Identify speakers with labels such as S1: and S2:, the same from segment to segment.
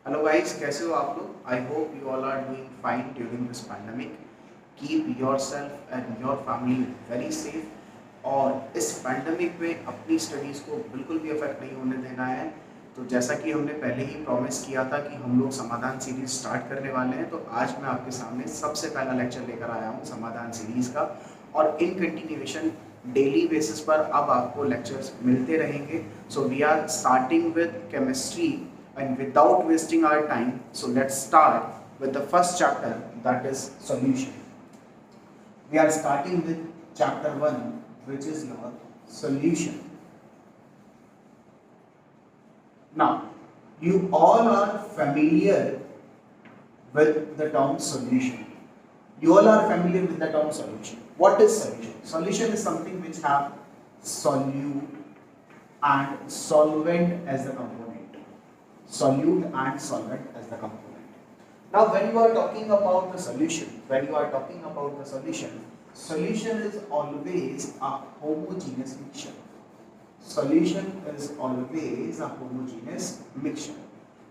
S1: Hello guys, कैसे हो आप लोग? I hope you all are doing fine during this pandemic. Keep yourself and your family very safe. और इस pandemic में अपनी स्टडीज़ को बिल्कुल भी अफेक्ट नहीं होने देना है. तो जैसा कि हमने पहले ही प्रॉमिस किया था कि हम लोग समाधान सीरीज स्टार्ट करने वाले हैं, तो आज मैं आपके सामने सबसे पहला लेक्चर लेकर आया हूँ समाधान सीरीज़ का. और इन कंटिन्यूएशन डेली बेसिस पर अब आपको लेक्चर्स मिलते रहेंगे. So we are starting with chemistry. And without wasting our time, so let's start with the first chapter, that is solution. We are starting with chapter 1, which is your solution. Now, you all are familiar with the term solution. You all are familiar with the term solution. What is solution? Solution is something which have solute and solvent as the component. Solute and solvent as the component. Now when you are talking about the solution, solution is always a homogeneous mixture. Solution is always a homogeneous mixture.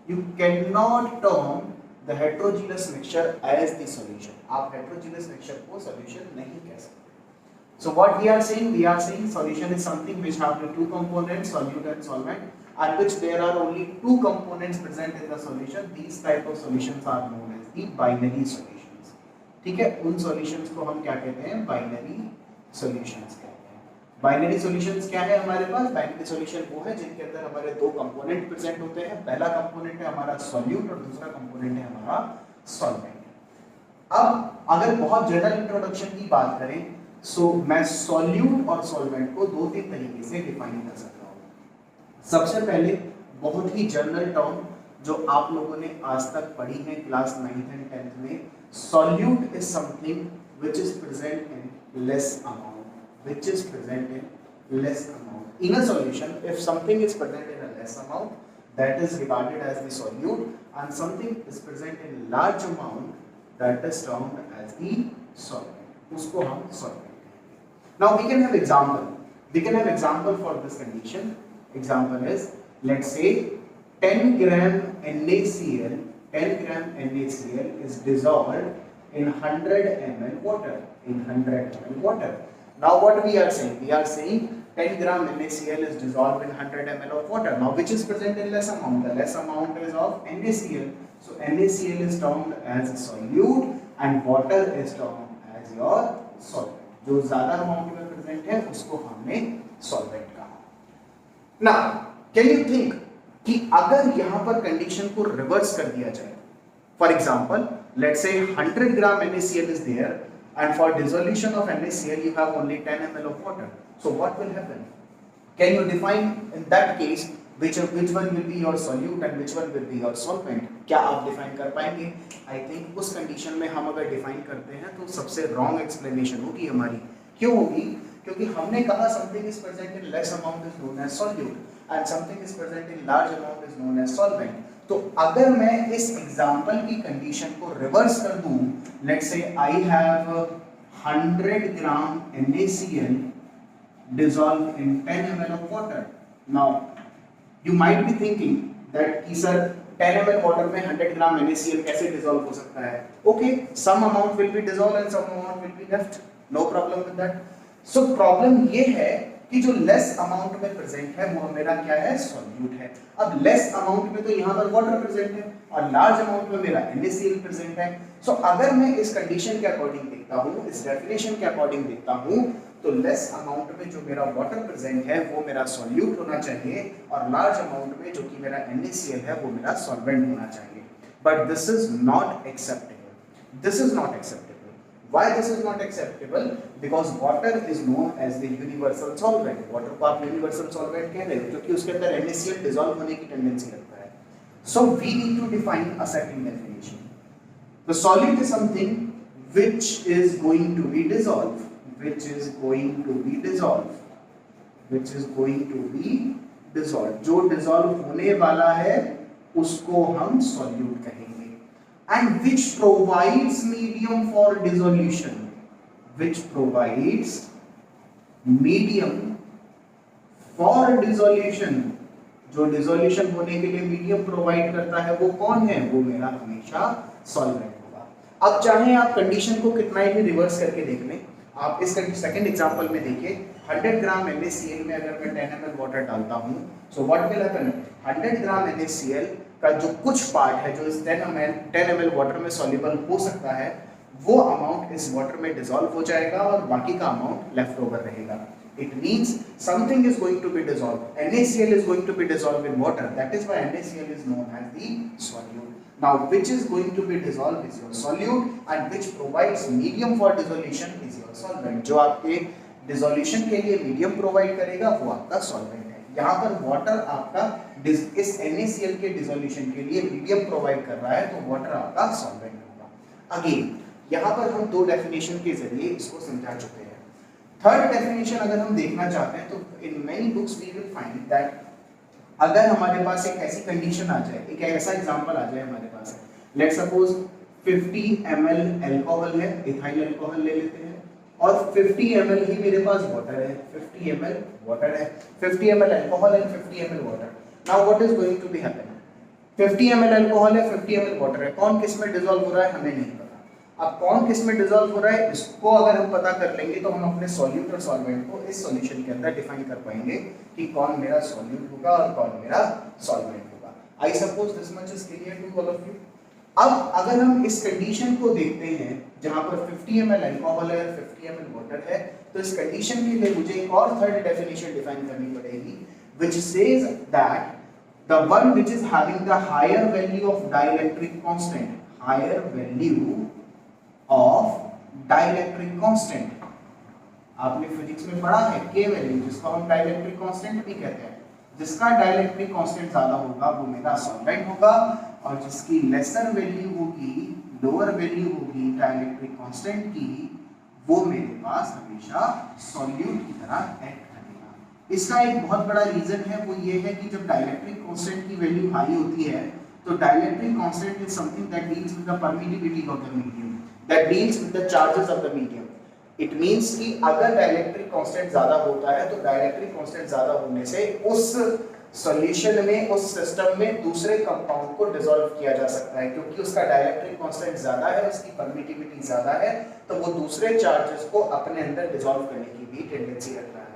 S1: You cannot term the heterogeneous mixture as the solution. आप heterogeneous mixture को solution नहीं कह सकते. So what we are saying solution is something which have the two components, solute and solvent, at which there are only two components present in the solution. These type of solutions are known as the binary solutions. ठीक है, उन solutions को हम क्या कहते हैं? Binary solutions कहते हैं. Binary solutions क्या है हमारे पास? Binary solution वो है जिनके अंदर हमारे दो component present होते हैं. पहला component है हमारा solute और दूसरा component है हमारा solvent. अब अगर बहुत जनरल इंट्रोडक्शन की बात करें, सो मैं सॉल्यूट और सॉल्वेंट को दो तीन तरीके से डिफाइन कर सकता हूँ. सबसे पहले बहुत ही जनरल टर्म जो आप लोगों ने आज तक पढ़ी है क्लास 9th एंड 10th में, solute is something which is present in less amount. In a solution, if something is present in a less amount, that is regarded as the solute, and something is present in large amount, that is termed as the solvent. उसको हम solvent. Now we can have example. We can have example for this condition. Example is, let's say 10 gram NaCl, 10 gram NaCl is dissolved in 100 ml water. In 100 ml water. Now what we are saying? We are saying 10 gram NaCl is dissolved in 100 ml of water. Now which is present in less amount? The less amount is of NaCl. So NaCl is termed as solute and water is termed as your solvent. जो ज्यादा amount में present है उसको हमने solvent कहा. Now can you think कि अगर यहां पर कंडीशन को रिवर्स कर दिया जाए, for example let's say 100 gram NaCl is there and for dissolution of NaCl you have only 10 ml of water. So what will happen? Can you define in that case which one will be your solute and which one will be your solvent? क्या आप define कर पाएंगे? I think उस condition में हम अगर define करते हैं तो सबसे रॉन्ग एक्सप्लेनेशन होगी हमारी. क्यों होगी? क्योंकि हमने कहा something is present in less amount is known as solute and something is present in large amount is known as solvent. तो अगर मैं इस एग्जांपल की कंडीशन को रिवर्स कर दूं, let's say I have 100 gram NaCl dissolved in 10 ml of water. Now you might be thinking that कि sir 10 ml water में 100 ग्राम NaCl कैसे dissolve हो सकता है? Okay, some amount will be dissolved and some amount will be left. No problem with that. So problem ये है कि जो लेस अमाउंट में प्रेजेंट है वो मेरा क्या है? सॉल्यूट है. अब लेस अमाउंट में तो यहाँ पर वाटर प्रेजेंट है और लार्ज अमाउंट में मेरा NaCl प्रेजेंट है. सो अगर मैं इस कंडीशन के अकॉर्डिंग देखता हूँ, इस डेफिनेशन के अकॉर्डिंग देखता हूँ, तो लेस अमाउंट में जो मेरा वाटर प्रेजेंट है वो मेरा सॉल्यूट होना चाहिए और लार्ज अमाउंट में जो कि मेरा NaCl है वो मेरा सॉल्वेंट होना चाहिए. But this is not acceptable. This is not acceptable. Why this is not acceptable? Because water is known as the universal solvent. Water को आप universal solvent कह रहे हो क्योंकि उसके अंदर NaCl dissolve होने की tendency रखता है. So we need to define a second definition. The solute is something which is going to be dissolved. Which is going to be dissolved. Which is going to be dissolved. जो dissolve होने वाला है उसको हम solute कहेंगे. And which provides medium for dissolution. Which provides medium for dissolution. जो dissolution होने के लिए मीडियम प्रोवाइड करता है वो कौन है? वो मेरा हमेशा सॉल्वेंट होगा। अब चाहे आप कंडीशन को कितना ही रिवर्स करके देख लें, आप इस सेकंड एग्जांपल में देखिए 100 ग्राम NaCl में अगर मैं 10 ml वाटर डालता हूं, so what will happen? 100 gram NaCl का जो कुछ पार्ट है जो इस 10 ml वाटर में सॉल्युबल हो सकता है, वो अमाउंट इस वाटर में डिसॉल्व हो जाएगा और बाकी का अमाउंट लेफ्ट ओवर रहेगा। It means something is going to be dissolved. NaCl is going to be dissolved in water. That is why NaCl is known as the solute. Now, which is going to be dissolved is your solute, and which provides medium for dissolution is your solvent. जो आपके dissolution के लिए medium provide करेगा वो आपका solvent है। यहाँ पर water आपका इस NaCl के dissolution के लिए medium provide कर रहा है, तो water आपका solvent होगा। Again, यहाँ पर हम दो definition के जरिए इसको समझा चुके हैं। थर्ड डेफिनेशन अगर हम देखना चाहते हैं तो in many books we will find that अगर हमारे पास एक ऐसी कंडीशन आ जाए, एक ऐसा एग्जांपल आ जाए हमारे पास, लेट्स सपोज 50 ml अल्कोहल है, इथाइल अल्कोहल ले लेते हैं, और 50 ml ही मेरे पास वाटर है, 50 ml वाटर है, 50 ml alcohol and 50 ml water. Now what is going to be happen? 50 ml alcohol है, 50 ml वाटर है, कौन किस में डिसॉल्व हो रहा है हमें नहीं पता। अब कौन किस में डिसॉल्व हो रहा है इसको अगर हम पता कर लेंगे तो हम अपने सॉल्यूट और सॉल्वेंट को इस सॉल्यूशन के अंदर डिफाइन कर पाएंगे कि कौन मेरा सॉल्यूट होगा और कौन मेरा सॉल्वेंट होगा। I suppose this much is clear to all of you. अब अगर हम इस कंडीशन को देखते हैं जहां पर 50 ml अल्कोहल है, 50 ml वाटर है, तो इस कंडीशन के लिए मुझे एक और थर्ड डेफिनेशन डिफाइन करनी पड़ेगी which says that the one which is having the higher value of dielectric constant, higher value of dielectric constant, आपने फिजिक्स में पढ़ा है के वैल्यू, जिसको हम डाइलेक्ट्रिक कांस्टेंट भी कहते हैं, जिसका डाइलेक्ट्रिक कांस्टेंट ज्यादा होगा वो मेरा सॉल्वेंट होगा, और जिसकी लेसर वैल्यू होगी, लोअर वैल्यू होगी डाइलेक्ट्रिक कांस्टेंट की, वो मेरे पास हमेशा सॉल्यूट की तरह एक्ट करेगा। इसका एक बहुत बड़ा रीजन है, वो ये है कि जब डाइलेक्ट्रिक कांस्टेंट की वैल्यू हाई होती है तो dielectric constant is something that deals with the permittivity of the medium, that deals with the charges of the medium. It means कि अगर डाइलेक्ट्रिक कांस्टेंट ज्यादा होता है तो डाइलेक्ट्रिक कांस्टेंट ज्यादा होने से उस सॉल्यूशन में, उस सिस्टम में दूसरे कंपाउंड को डिसॉल्व किया जा सकता है, क्योंकि उसका डाइलेक्ट्रिक कांस्टेंट ज्यादा है, उसकी परमिटिविटी ज्यादा है, तो वो दूसरे चार्जेस को अपने अंदर डिसॉल्व करने की भी टेंडेंसी रखता है।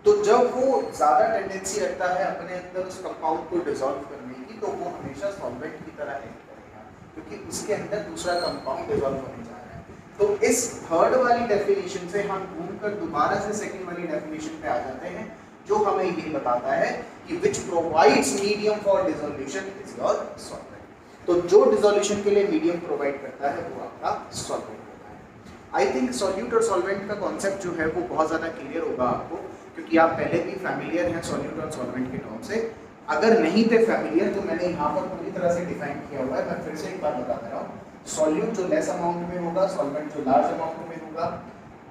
S1: तो जब वो ज्यादा टेंडेंसी रखता है अपने अंदर उस कंपाउंड को डिसॉल्व करने की, तो वो हमेशा सॉल्वेंट की तरह एक्ट करेगा, क्योंकि उसके अंदर दूसरा कंपाउंड डिसॉल्व होने जा रहा है। तो इस थर्ड वाली डेफिनेशन से हम घूमकर दोबारा से सेकंड वाली डेफिनेशन पे आ जाते हैं, जो हमें ये बताता है कि which provides medium for dissolution is your solvent. तो जो डिसोल्यूशन के लिए मीडियम प्रोवाइड करता है वो आपका सॉल्वेंट होता है। आई थिंक सॉल्यूट और सॉल्वेंट का कॉन्सेप्ट जो है वो बहुत ज़्यादा क्लियर होगा आपको, क्योंकि आप पहले भी फैमिलियर हैं सॉल्यूट और सॉल्वेंट के टर्म से। अगर नहीं थे फैमिलियर तो मैंने यहाँ पर पूरी तरह से डिफाइन किया हुआ है, मैं फिर से एक बार बता दे रहा हूँ। सॉल्यूट जो लेस अमाउंट में होगा, सॉल्वेंट जो लार्ज अमाउंट में होगा।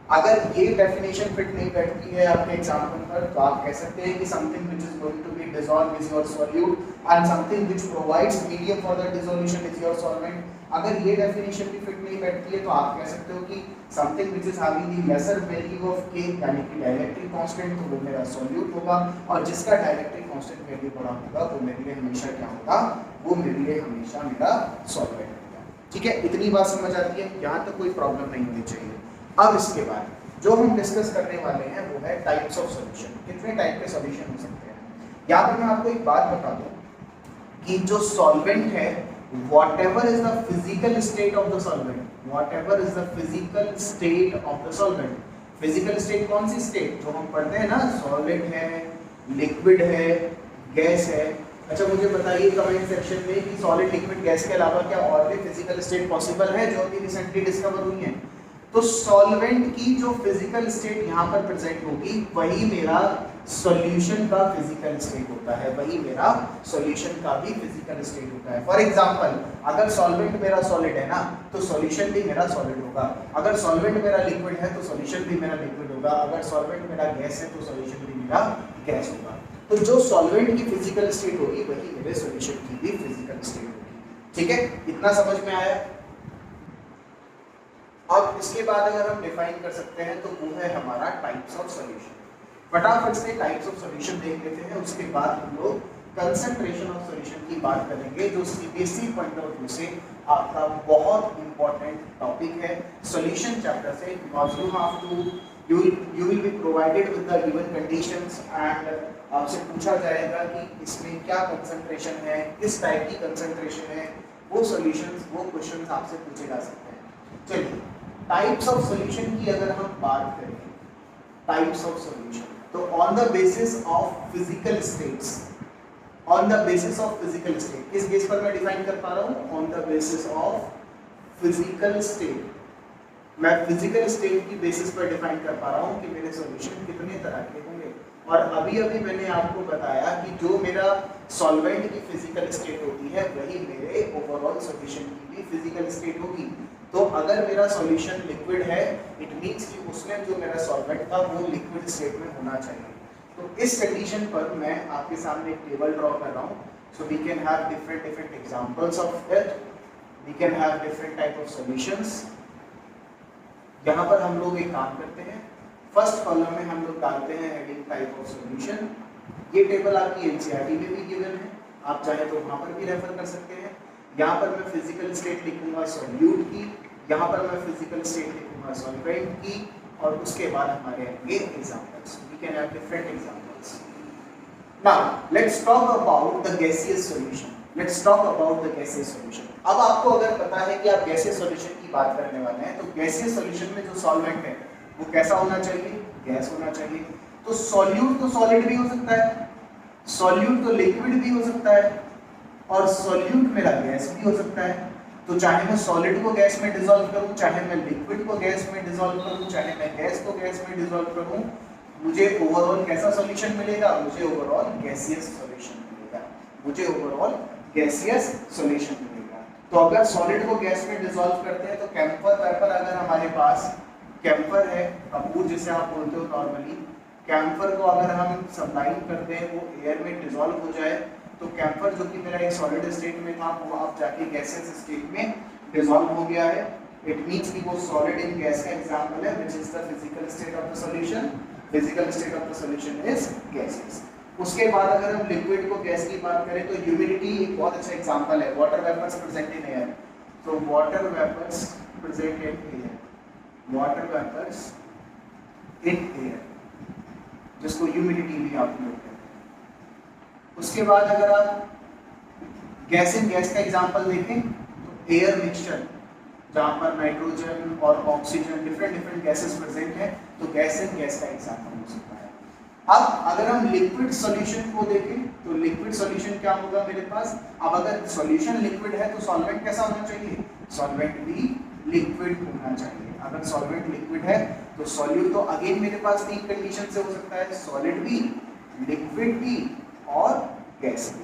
S1: अगर ये डेफिनेशन फिट नहीं बैठती है आपके एग्जाम्पल पर, तो आप कह सकते हैं कि something which is going to be dissolve is your solute and something which provides medium for the dissolution is your solvent. अगर ये डेफिनेशन भी फिट नहीं बैठती है तो आप कह सकते हो कि something which is having the lesser value of k, यानी कि डाइलेक्ट्रिक कांस्टेंट, तो वो मेरा सॉल्यूट होगा, और जिसका डाइलेक्ट्रिक कांस्टेंट वैल्यू बड़ा होगा वो मेरे लिए हमेशा क्या होगा, वो मेरे लिए हमेशा मेरा सॉल्वेंट होगा। ठीक है, इतनी बात समझ आती है, यहाँ तक कोई प्रॉब्लम नहीं होनी चाहिए। अब इसके बाद जो हम डिस्कस करने वाले हैं वो है टाइप्स ऑफ सॉल्यूशन। कितने टाइप के सॉल्यूशन हो सकते हैं। यहाँ पर मैं आपको एक बात बता दूं कि जो सॉल्वेंट है, whatever is the physical state of the solvent, whatever is the physical state of the solvent, physical state कौन सी स्टेट जो हम पढ़ते हैं ना, सॉलिड है, लिक्विड है, गैस है। अच्छा मुझे बताइए कमेंट सेक्शन में कि सॉलिड, लिक्विड, गैस के अलावा क्या और भी फिजिकल स्टेट पॉसिबल है जो अभी रिसेंटली डिस्कवर हुई है। तो सॉल्वेंट की जो फिजिकल स्टेट यहाँ पर प्रेजेंट होगी वही मेरा सॉल्यूशन का फिजिकल स्टेट होता है, वही मेरा सॉल्यूशन का भी फिजिकल स्टेट होता है। फॉर एग्जांपल, अगर सॉल्वेंट मेरा सॉलिड है ना तो सॉल्यूशन भी मेरा सॉलिड होगा, अगर सॉल्वेंट मेरा लिक्विड है तो सॉल्यूशन भी मेरा लिक्विड होगा, अगर सॉल्वेंट मेरा गैस है तो सॉल्यूशन भी मेरा गैस होगा। तो जो सॉल्वेंट की फिजिकल स्टेट होगी वही मेरे सॉल्यूशन की भी फिजिकल स्टेट होगी। ठीक है, इतना समझ में आया। अब इसके बाद अगर हम डिफाइन कर सकते हैं तो वो है हमारा टाइप्स ऑफ सॉल्यूशन। फटाफट से टाइप्स ऑफ सॉल्यूशन देख लेते हैं, उसके बाद हम लोग कंसंट्रेशन ऑफ सॉल्यूशन की बात करेंगे, जो सीबीएसई पॉइंट ऑफ व्यू से आपका बहुत इंपॉर्टेंट टॉपिक है सॉल्यूशन चैप्टर से, because you will be provided with the given conditions and आपसे पूछा जाएगा कि इसमें क्या कंसंट्रेशन है, किस टाइप की कंसंट्रेशन है, वो सॉल्यूशंस, वो क्वेश्चंस आपसे पूछे जा सकते हैं। चलिए टाइप्स ऑफ सॉल्यूशन की अगर हम बात करें, टाइप्स ऑफ सॉल्यूशन, तो on the basis of physical states, on the basis of physical state, किस बेस पर मैं डिफाइन कर पा रहा हूँ, on the basis of physical state, मैं फिजिकल स्टेट की बेसिस पर डिफाइन कर पा रहा हूँ कि मेरे सॉल्यूशन कितने तरह के होंगे। और अभी अभी मैंने आपको बताया कि जो मेरा सॉल्वेंट की फिजिकल स्टेट होती है वही मेरे ओवरऑल सॉल्यूशन की भी फिजिकल स्टेट होगी। तो अगर मेरा सॉल्यूशन लिक्विड है, इट मींस कि उसमें जो मेरा सॉल्वेंट था वो लिक्विड स्टेट में होना चाहिए। तो इस कंडीशन पर मैं आपके सामने एक टेबल ड्रॉ कर रहा हूँ। So we can have different examples of it, we can have different type of solutions. यहाँ पर हम लोग एक काम करते हैं, फर्स्ट कॉलम में हम लोग डालते हैं हेडिंग टाइप ऑफ सॉल्यूशन। ये टेबल आपकी एनसीईआरटी में भी गिवन है, आप चाहे तो वहाँ पर भी रेफर कर सकते हैं। यहाँ पर मैं फिजिकल स्टेट लिखूंगा सॉल्यूट की, यहाँ पर मैं फिजिकल स्टेट लिखूंगा सॉल्वेंट की, और उसके बाद हमारे ये examples, we can have different examples. Now let's talk about the gaseous solution, let's talk about the gaseous solution. अब आपको अगर पता है कि आप गैसियस सॉल्यूशन की बात करने वाले हैं, तो गैसियस सॉल्यूशन में जो सॉल्वेंट है वो कैसा होना चाहिए, गैस होना चाहिए। तो सॉल्यूट तो सॉलिड भी हो सकता है, सॉल्यूट तो लिक्विड भी हो सकता है, और सॉल्यूट मेरा गैस भी हो सकता है। तो चाहे मैं सॉलिड को गैस में डिसॉल्व करूं, चाहे मैं लिक्विड को गैस में डिसॉल्व करूं, चाहे मैं गैस को गैस में डिसॉल्व करूं, मुझे ओवरऑल कैसा सॉल्यूशन मिलेगा, मुझे ओवरऑल गैसियस सॉल्यूशन मिलेगा, मुझे ओवरऑल गैसियस सॉल्यूशन मिलेगा। तो अगर सॉलिड को गैस में डिसॉल्व करते हैं तो कैम्फर वेपर, अगर हमारे पास कैम्फर है, कपूर जिसे आप बोलते हो नॉर्मली, कैम्फर को अगर हम सब्लाइम करते हैं वो एयर में डिसॉल्व हो जाए, तो कैम्फर जो कि मेरा एक सॉलिड स्टेट में था वो अब जाके गैसियस स्टेट में डिसॉल्व हो गया है। इट मींस कि वो सॉलिड इन गैस का एग्जांपल है, which is the physical state of the solution. Physical state of the solution is gaseous. उसके बाद अगर हम लिक्विड को गैस की बात करें तो ह्यूमिडिटी एक बहुत अच्छा एग्जांपल है, water vapours present in air. तो water vapours present in air, water vapours in air, जिसको ह्यूमिडिटी भी आप लोग कहते हैं। उसके बाद अगर आप गैस इन गैस का एग्जांपल देखें तो एयर मिक्सचर, जहां पर नाइट्रोजन और ऑक्सीजन डिफरेंट गैसेस प्रेजेंट है, तो गैस इन गैस का एग्जांपल हो सकता है। अब अगर हम लिक्विड सॉल्यूशन को देखें तो लिक्विड सॉल्यूशन क्या होगा मेरे पास। अब अगर सॉल्यूशन लिक्विड है तो सॉल्वेंट कैसा होना चाहिए, सॉल्वेंट भी लिक्विड होना चाहिए। अगर सॉल्वेंट लिक्विड है तो सॉल्यूट तो अगेन मेरे पास तीन कंडीशन से हो सकता है, सॉलिड भी, लिक्विड भी और गैस भी।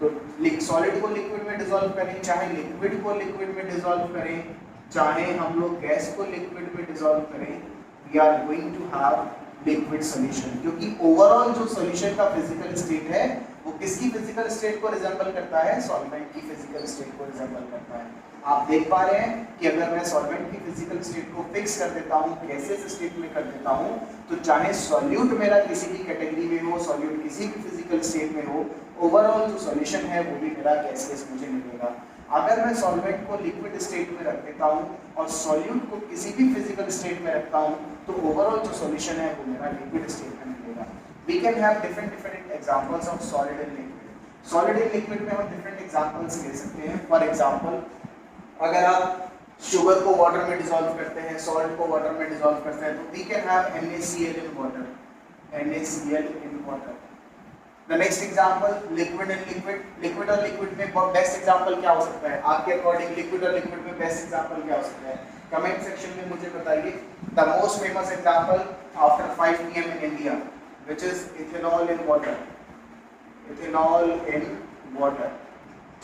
S1: तो सॉलिड को लिक्विड में डिसॉल्व करें, चाहे लिक्विड को लिक्विड में डिसॉल्व करें, चाहे हम लोग गैस को लिक्विड में डिसॉल्व करें, we are going to have liquid solution. क्योंकि ओवरऑल जो सॉल्यूशन का फिजिकल स्टेट है वो किसकी फिजिकल स्टेट को रिजेंबल करता है, सॉल्वेंट की फिजिकल स्टेट को रिजेंबल करता है। आप देख पा रहे हैं कि अगर मैं सॉल्वेंट की फिजिकल स्टेट को फिक्स कर देता हूं, गैसियस स्टेट में कर देता हूं, तो चाहे सॉल्यूट मेरा किसी भी कैटेगरी में हो, सॉल्यूट किसी भी फिजिकल स्टेट में हो, ओवरऑल जो सॉल्यूशन है वो भी मेरा गैसियस मुझे मिलेगा। अगर मैं सॉल्वेंट को लिक्विड स्टेट में रख देता हूं और सॉल्यूट को किसी भी फिजिकल स्टेट में रखता हूं, तो ओवरऑल जो सॉल्यूशन है वो मेरा लिक्विड स्टेट में मिलेगा। We can have different examples of solid and liquid. Solid and liquid में हम डिफरेंट एग्जांपल्स ले सकते हैं। फॉर एग्जांपल, अगर आप शुगर को वाटर में डिसॉल्व करते हैं, सॉल्ट को वाटर में डिसॉल्व करते हैं, तो we can have NaCl in water, NaCl in water. The next example, liquid and liquid. Liquid और लिक्विड में बेस्ट एग्जांपल क्या हो सकता है आपके अकॉर्डिंग, लिक्विड और लिक्विड में बेस्ट एग्जांपल क्या हो सकता है, कमेंट सेक्शन में मुझे बताइए। The most famous example after 5 PM in India, which is ethanol in water, ethanol in water.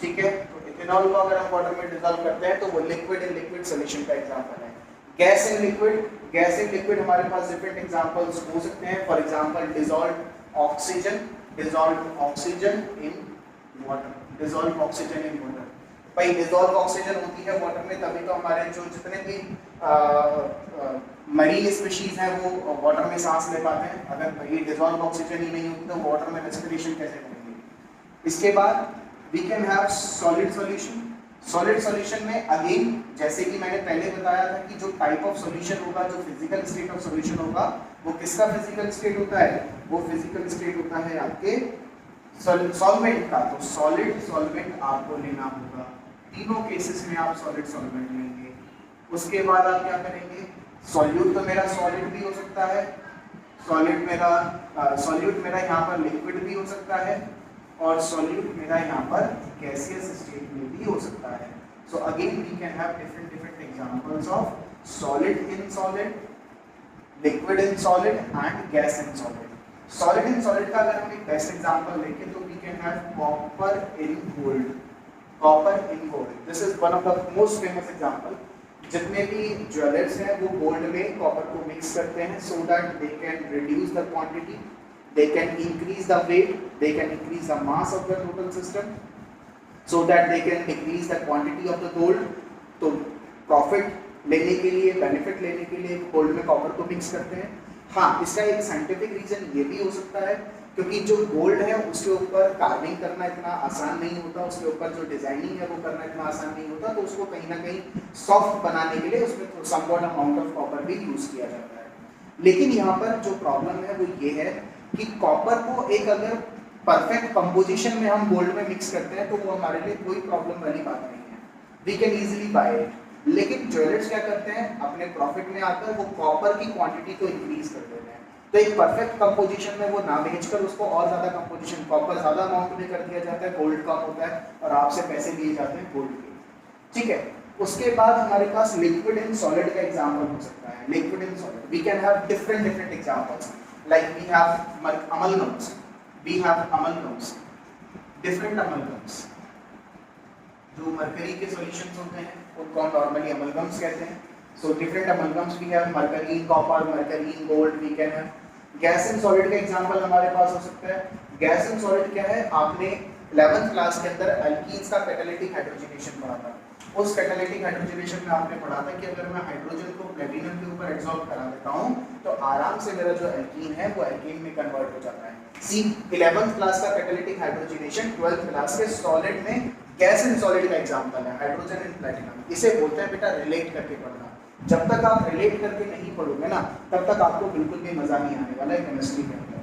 S1: ठीक है, तो इथेनॉल को अगर हम वाटर में डिसॉल्व करते हैं तो वो लिक्विड इन लिक्विड सॉल्यूशन का एग्जांपल है। Gas in liquid, gas in liquid हमारे पास डिफरेंट एग्जांपल्स हो सकते हैं। For example, dissolved oxygen, dissolved oxygen in water, dissolved oxygen in water. भाई डिसॉल्व ऑक्सीजन होती है वाटर में, तभी तो हमारे जो जितने भी मरीन स्पीशीज हैं वो वाटर में सांस ले पाते हैं। अगर ये डिसॉल्व ऑक्सीजन ही नहीं होती तो वाटर में रेस्पिरेशन कैसे करेंगे। इसके बाद we can have solid solution. Solid solution में अगेन जैसे कि मैंने पहले बताया था कि जो टाइप ऑफ सॉल्यूशन होगा, जो फिजिकल स्टेट ऑफ सॉल्यूशन होगा, वो किसका फिजिकल स्टेट होता है, वो फिजिकल स्टेट होता है आपके सॉल्वेंट का। तो सॉलिड सॉल्वेंट आपको लेना होगा, तीनों केसेस में आप सॉलिड सॉल्वेंट लेंगे। उसके बाद आप क्या करेंगे, सॉल्यूट तो मेरा सॉलिड भी हो सकता है, सॉल्यूट मेरा यहाँ पर लिक्विड भी हो सकता है, और सॉल्यूट मेरा यहाँ पर गैसियस स्टेट में भी हो सकता है। So again we can have different examples of solid in solid, liquid in solid and gas in solid. Solid in solid का अगर हम एक बेस्ट एग्जांपल देखें तो we can have copper in gold. Copper in gold, this is one of the most famous example. जितने भी jewellers हैं वो गोल्ड में कॉपर को मिक्स करते हैं so that they can reduce the quantity, they can increase the weight, they can increase the mass of the total system, so that they can decrease the quantity of the gold। तो profit लेने के लिए, benefit लेने के लिए gold में copper को mix करते हैं। हाँ, इसका एक साइंटिफिक रीजन ये भी हो सकता है क्योंकि जो गोल्ड है उसके ऊपर कार्विंग करना इतना आसान नहीं होता, उसके ऊपर जो डिजाइनिंग है वो करना इतना आसान नहीं होता, तो उसको कहीं ना कहीं सॉफ्ट बनाने के लिए उसमें समवॉट अमाउंट ऑफ कॉपर भी यूज किया जाता है। लेकिन यहाँ पर जो प्रॉब्लम है वो ये है कि कॉपर को एक अगर परफेक्ट कंपोजिशन में हम गोल्ड में मिक्स करते हैं तो वो हमारे लिए कोई प्रॉब्लम वाली बात नहीं है, we can easily buy it. लेकिन ज्वेलर्स क्या करते हैं, अपने प्रॉफिट में आकर वो कॉपर की क्वांटिटी को इंक्रीज कर देते हैं। तो एक परफेक्ट कंपोजिशन में वो ना बेचकर उसको और ज्यादा कंपोजिशन, कॉपर ज्यादा अमाउंट में कर दिया जाता है, गोल्ड कम होता है और आपसे पैसे लिए जाते हैं गोल्ड के। ठीक है, उसके बाद हमारे पास लिक्विड इन सॉलिड का एग्जांपल हो सकता है। Liquid in solid we can have different examples, like we have amalgams, different amalgams। जो मरकरी के सॉल्यूशंस होते हैं उनको हम नॉर्मली अमलगम्स कहते हैं। So different amalgams we have, mercury copper, mercury gold. We can have gas in solid का example हमारे पास हो सकता है। गैस इन सॉलिड क्या है, आपने 11th क्लास के अंदर एल्कीन्स का कैटालिटिक हाइड्रोजनेशन पढ़ा था। उस कैटालिटिक हाइड्रोजनेशन में आपने पढ़ा था कि अगर मैं हाइड्रोजन को प्लेटिनम के ऊपर एडसॉर्ब करा देता हूं तो आराम से मेरा जो एल्कीन है वो एल्कीन में कन्वर्ट हो जाता है। सी 11th क्लास का कैटालिटिक हाइड्रोजनेशन 12th क्लास के सॉलिड में गैस इन सॉलिड का एग्जांपल है, हाइड्रोजन इन प्लेटिनम। इसे बोलते हैं बेटा रिलेट करके पढ़ना। जब तक आप रिलेट करके नहीं पढ़ोगे ना तब तक आपको बिल्कुल भी मजा नहीं आने वाला है केमिस्ट्री के अंदर।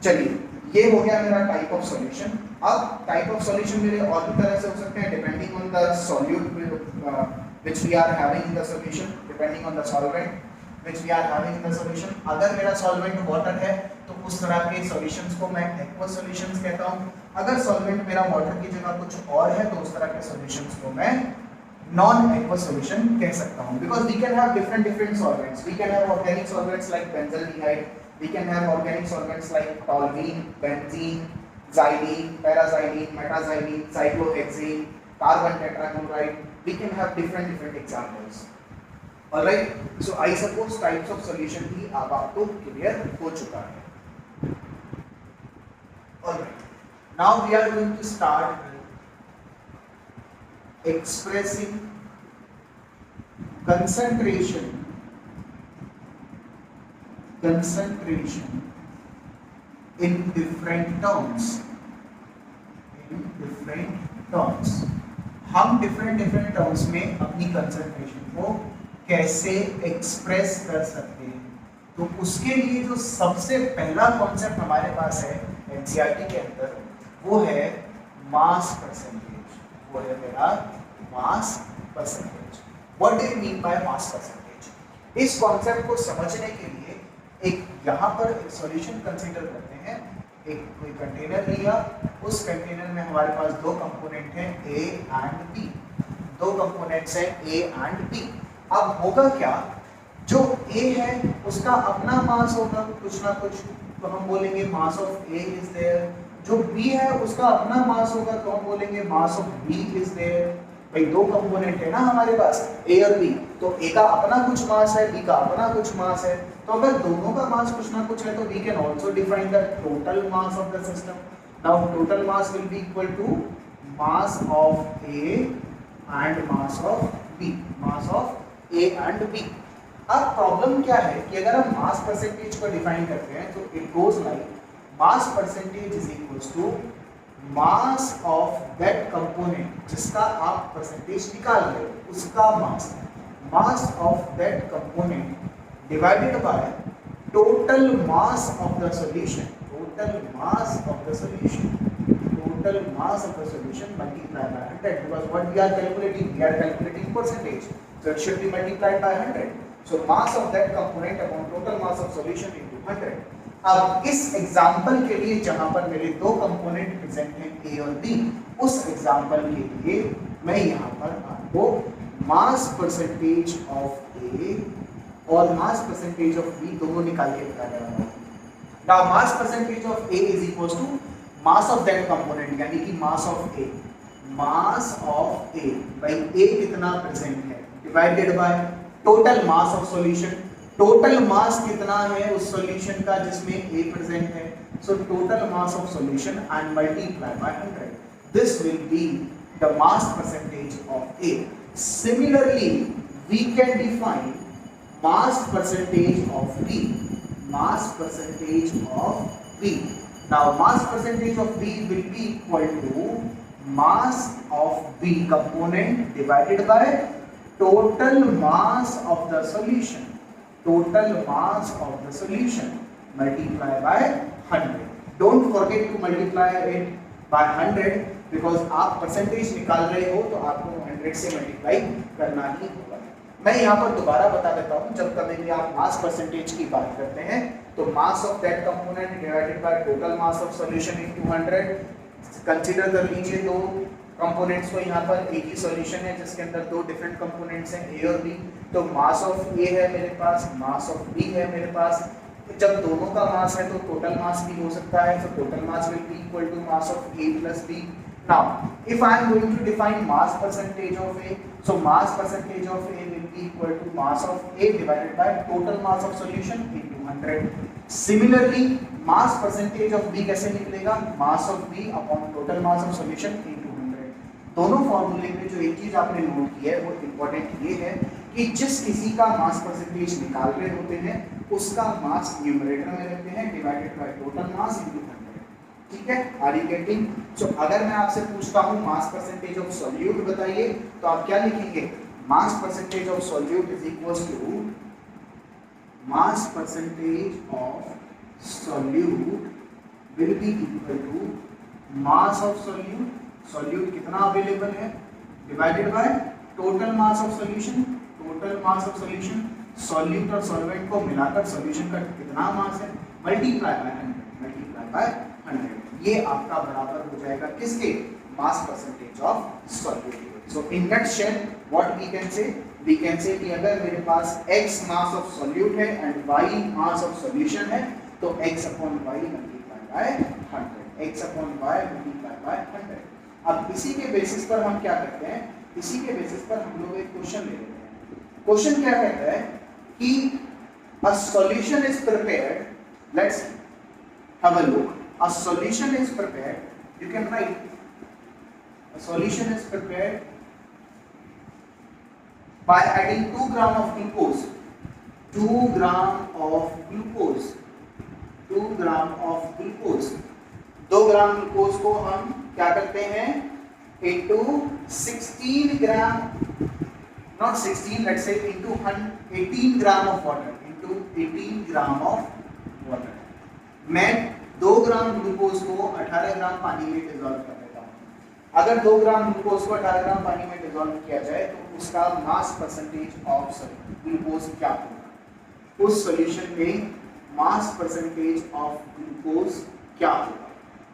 S1: चलिए, ये हो गया मेरा टाइप ऑफ सॉल्यूशन। अब टाइप ऑफ सॉल्यूशन मेरे और भी तरह से हो सकते हैं depending on the solute which we are having in the solution, depending on the solvent which we are having in the solution. अगर मेरा सॉल्वेंट वाटर है तो उस तरह के सॉल्यूशंस को मैं एक्वस सॉल्यूशंस कहता हूं। अगर सॉल्वेंट मेरा वाटर की जगह कुछ और है तो उस तरह के सॉल्यूशंस को मैं नॉन एक्वस सॉल्यूशन कह सकता हूं। Because we can have different solvents, we can have organic solvents like benzaldehyde, we can have organic solvents like toluene, benzene, xylene, paraxylene, metaxylene, cyclohexane, carbon tetrachloride. We can have different examples. All right, so I suppose types of solution भी अब आपको clear हो चुका है। All right, now we are going to start expressing concentration in different terms। हम different terms में अपनी concentration को कैसे एक्सप्रेस कर सकते हैं, तो उसके लिए जो सबसे पहला कॉन्सेप्ट हमारे पास है एनसीईआरटी के अंदर वो है मास परसेंटेज। वो है मेरा mass percentage. What do you mean by mass percentage? इस कॉन्सेप्ट को समझने के लिए एक यहाँ पर सॉल्यूशन कंसीडर करते हैं। एक कोई कंटेनर लिया, उस कंटेनर में हमारे पास दो कंपोनेंट हैं A एंड B। दो कंपोनेंट्स हैं A एंड B। अब होगा क्या, जो A है उसका अपना मास होगा कुछ ना कुछ, तो हम बोलेंगे mass of A is there. जो B है उसका अपना मास होगा तो हम बोलेंगे mass of B is there. भाई दो कंपोनेंट है ना हमारे पास A और B, तो A का अपना कुछ मास है, B का अपना कुछ मास है। तो अगर दोनों का मास कुछ ना कुछ है तो we can also define the total mass of the system। Now total mass will be equal to mass of A and mass of B, mass of A and B. अब प्रॉब्लम क्या है कि अगर हम मास परसेंटेज को define करते हैं तो it goes like mass percentage is equals to mass of that component जिसका आप परसेंटेज निकाल रहे हो उसका mass of that component divided by total mass of the solution, total mass of the solution multiplied by 100, because what we are calculating percentage, so it should be multiplied by 100. So mass of that component upon total mass of solution into 100. अब इस example के लिए जहां पर मेरे दो component present हैं A और B, उस एग्जाम्पल के लिए मैं यहाँ पर आपको मास परसेंटेज ऑफ A और मास परसेंटेज ऑफ B दोनों निकाल के बता रहा हूँ। Now mass percentage of A is equals to mass of that component, यानी कि mass of A, mass of A by A कितना present है divided by total mass of solution, total mass कितना है उस solution का जिसमें A present है, so total mass of solution and multiply by 100. This will be the mass percentage of A. Similarly, we can define mass percentage of B. Mass percentage of B. Now mass percentage of B will be equal to mass of B component divided by total mass of the solution. Total mass of the solution multiply by 100. Don't forget to multiply it by 100 because आप percentage निकाल रहे हो तो आपको 100 से multiply करना ही होगा। मैं यहाँ पर दोबारा बता देता हूँ, जब कभी भी आप मास परसेंटेज की बात करते हैं तो मास of that component divided by total mass of solution into 100। Consider कर लीजिए दो कंपोनेंट्स को, यहाँ पर एक ही सॉल्यूशन है जिसके अंदर दो डिफरेंट कंपोनेंट्स हैं A और B। तो मास ऑफ A है मेरे पास, मास ऑफ B है मेरे पास। जब दोनों का मास है तो टोटल मास भी हो सकता है, so total mass will be equal to mass of A plus B. Now if I am going to define mass percentage of A, so mass percentage of A will be equal to mass of A divided by total mass of solution into 100. Similarly mass percentage of B कैसे निकलेगा, mass of B upon total mass of solution into 100। दोनों फॉर्मूले में जो एक चीज आपने note की है वो इम्पोर्टेंट ये है कि जिस किसी का मास परसेंटेज निकाल रहे होते हैं उसका मास न्यूमरेटर में रखते हैं divided by total mass into 100। ठीक है, आर यू गेटिंग? सो अगर मैं आपसे पूछता हूं मास परसेंटेज ऑफ सॉल्यूट बताइए तो आप क्या लिखेंगे? Mass percentage of solute is equals to mass percentage of solute will be equal to mass of solute, solute कितना अवेलेबल है divided by total mass of solution, total mass of solution, solute और solvent को मिलाकर solution का कितना मास है multiply by 100, multiply by 100। ये आपका बराबर हो जाएगा किसके? Mass percentage of solute. So in nutshell what we can say, we can say कि अगर मेरे पास x मास ऑफ सॉल्यूट है and y mass of solution है तो x upon y multiply by 100, x upon y multiply by 100। अब इसी के बेसिस पर हम क्या करते हैं, इसी के बेसिस पर हम लोग एक क्वेश्चन ले लेते हैं। क्वेश्चन क्या कहता है कि a solution is prepared, let's have a look, a solution is prepared, you can write a solution is prepared by adding 2 gram of glucose, 2 gram of glucose, 2 gram of glucose, 2 gram glucose को हम क्या करते हैं into 16 gram, not 16, let's say into 18 gram of water, into 18 gram of water। मैं 2 gram glucose को 18 ग्राम पानी में dissolve कर देता हूँ। अगर 2 ग्राम ग्लूकोज को 18 ग्राम पानी में डिसॉल्व किया जाए तो उसका मास परसेंटेज ऑफ ग्लूकोज क्या होगा, उस सॉल्यूशन में मास परसेंटेज ऑफ ग्लूकोज क्या होगा।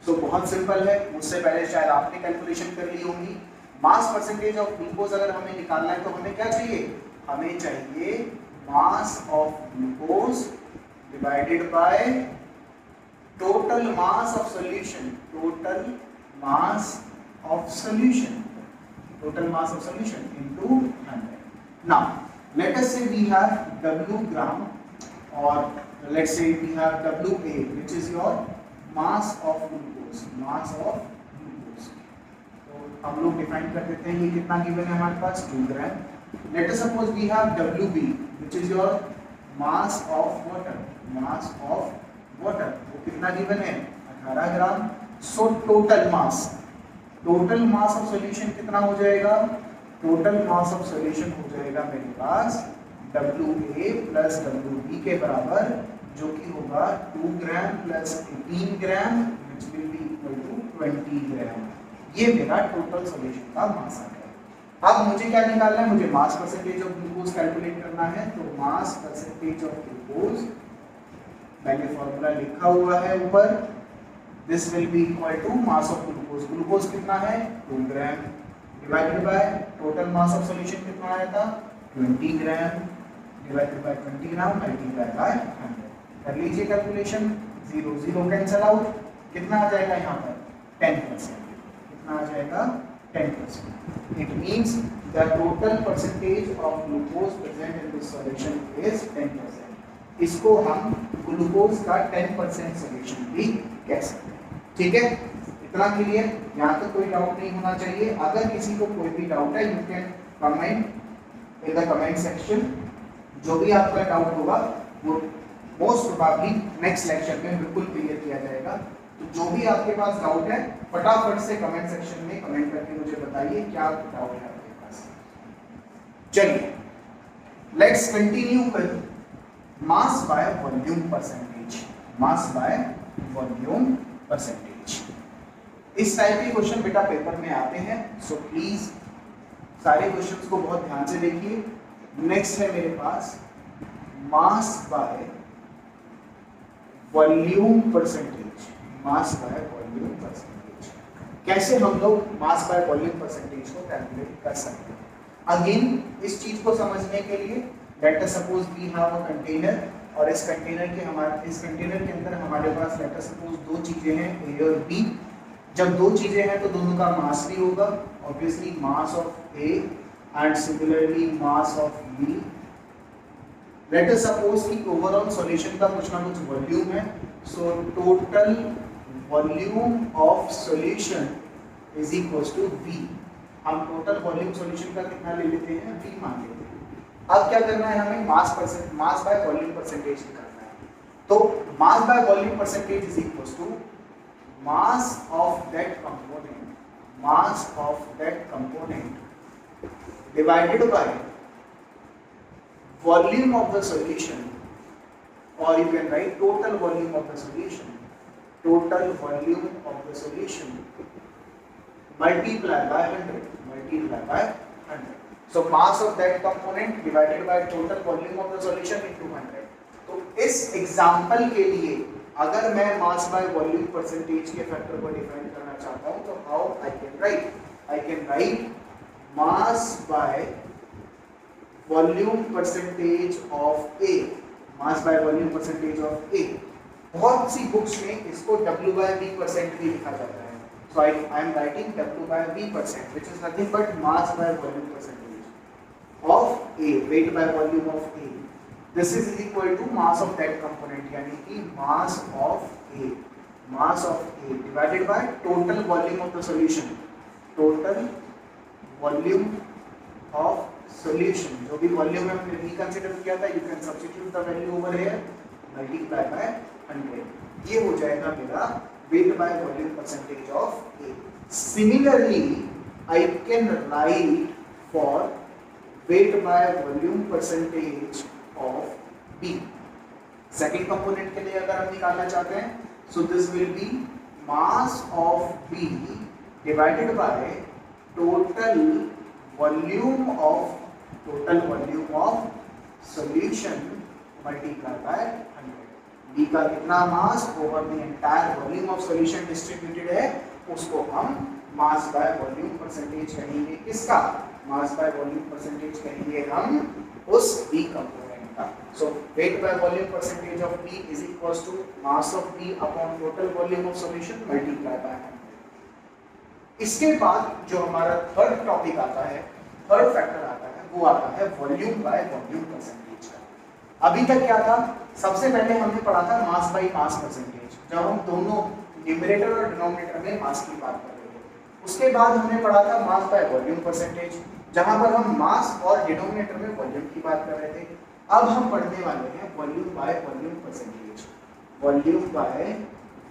S1: सो बहुत सिंपल है, मुझसे पहले शायद आपने कैलकुलेशन कर ली होगी। मास परसेंटेज ऑफ ग्लूकोज अगर हमें निकालना है तो हमें क्या चाहिए, हमें चाहिए mass of glucose divided by total mass of solution, total mass of solution, total mass of solution into 100। Now let us say we have W gram और let's say we have WA which is your mass of glucose, mass of glucose। तो हम लोग define कर देते हैं ये कितना given है हमारे पास 2 ग्राम। Let us suppose we have WB which is your mass of water, mass of water वो कितना गिवन है 18 ग्राम। So total mass of solution कितना हो जाएगा, टोटल मास ऑफ सॉल्यूशन हो जाएगा मेरे पास WA प्लस WB के बराबर, जो कि होगा 2 gram plus 18 gram which will be equal to 20 gram. ये मेरा टोटल सॉल्यूशन का मास आ गया। अब मुझे क्या निकालना है, मुझे mass percentage of glucose calculate करना है। तो मास परसेंटेज ऑफ ग्लूकोज मैंने फॉर्मूला लिखा हुआ है ऊपर, this will be equal to mass of glucose. Glucose कितना है 2 gram divided by total mass of solution कितना आया था 20 gram divided by 20 gram multiply by 100। कर लीजिए कैलकुलेशन, 0 0 कैंसिल आउट, कितना आ जाएगा यहाँ पर 10%। कितना आ जाएगा 10%। It means the total percentage of glucose present in this solution is 10%। इसको हम ग्लूकोज का 10% सॉल्यूशन भी कह सकते हैं। ठीक है, इतना क्लियर, यहाँ तक कोई डाउट नहीं होना चाहिए। अगर किसी को कोई भी डाउट है you can comment in the comment section. जो भी आपका डाउट होगा वो मोस्ट प्रोबेबली नेक्स्ट लेक्चर में बिल्कुल क्लियर किया जाएगा। तो जो भी आपके पास डाउट है फटाफट से कमेंट सेक्शन में कमेंट करके मुझे बताइए क्या डाउट है आपके पास। चलिए let's continue with mass by volume percentage. Mass by volume percentage, इस टाइप के क्वेश्चन बेटा पेपर में आते हैं। सो प्लीज सारे क्वेश्चंस को बहुत ध्यान से देखिए। नेक्स्ट है मेरे पास mass by volume percentage. Mass by volume percentage, कैसे हम लोग मास बाय वॉल्यूम परसेंटेज को कैलकुलेट कर सकते हैं। अगेन इस चीज को समझने के लिए let us suppose we have a container, और इस कंटेनर के अंदर हमारे पास लेट अस सपोज दो चीजें हैं A और B। जब दो चीजें हैं तो दोनों का मास भी होगा, obviously mass of A and similarly mass of B। Let us suppose कि ओवरऑल सॉल्यूशन का कुछ ना कुछ वॉल्यूम है। So total volume of solution is equals to V। हम टोटल वॉल्यूम सॉल्यूशन का कितना ले लेते हैं V मान लेते हैं। अब क्या करना है हमें, मास बाय वॉल्यूम परसेंटेज निकालना है। तो mass by volume percentage is equals to mass of that component divided by volume of the solution, और you can write total volume of the solution, total volume of the solution multiply by 100। So mass of that component divided by total volume of the solution into 100। तो इस example के लिए अगर मैं मास by volume percentage के factor को define करना चाहता हूं तो how I can write mass by volume percentage of A। Mass by volume percentage of A, बहुत सी बुक्स में इसको W/V% भी लिखा जाता है। So I am writing W/V%, which is nothing but mass by volume percentage of A, weight by volume of A. This is equal to mass of that component, यानी कि mass of A divided by total volume of the solution, total volume of solution। जो भी volume है हमने reconsider किया था, you can substitute the value over here, multiply by 100। ये हो जाएगा मेरा weight by volume percentage of A। Similarly, I can write for weight by volume percentage of B। Second component के लिए अगर हम निकालना चाहते हैं, so this will be mass of B divided by total volume of solution multiplied by 100। B का कितना मास over the entire volume of solution distributed है, उसको हम मास बाय वॉल्यूम परसेंटेज कहेंगे। किसका मास बाय वॉल्यूम परसेंटेज कहेंगे हम उस B कंपोनेंट का। So weight by volume percentage of B is equals to mass of B upon total volume of solution multiply by 100। इसके बाद जो हमारा थर्ड टॉपिक आता है, थर्ड फैक्टर आता है, वो आता है वॉल्यूम बाय वॉल्यूम परसेंटेज का। अभी तक क्या था, सबसे पहले हमने पढ़ा था मास बाय मास परसेंटेज, जब हम दोनों न्यूमरेटर और डिनोमिनेटर में मास की बात कर रहे थे। उसके बाद हमने पढ़ा था मास बाय वॉल्यूम परसेंटेज, जहां पर हम मास और डिनोमिनेटर में वॉल्यूम की बात कर रहे थे। अब हम पढ़ने वाले हैं volume by volume percentage, volume by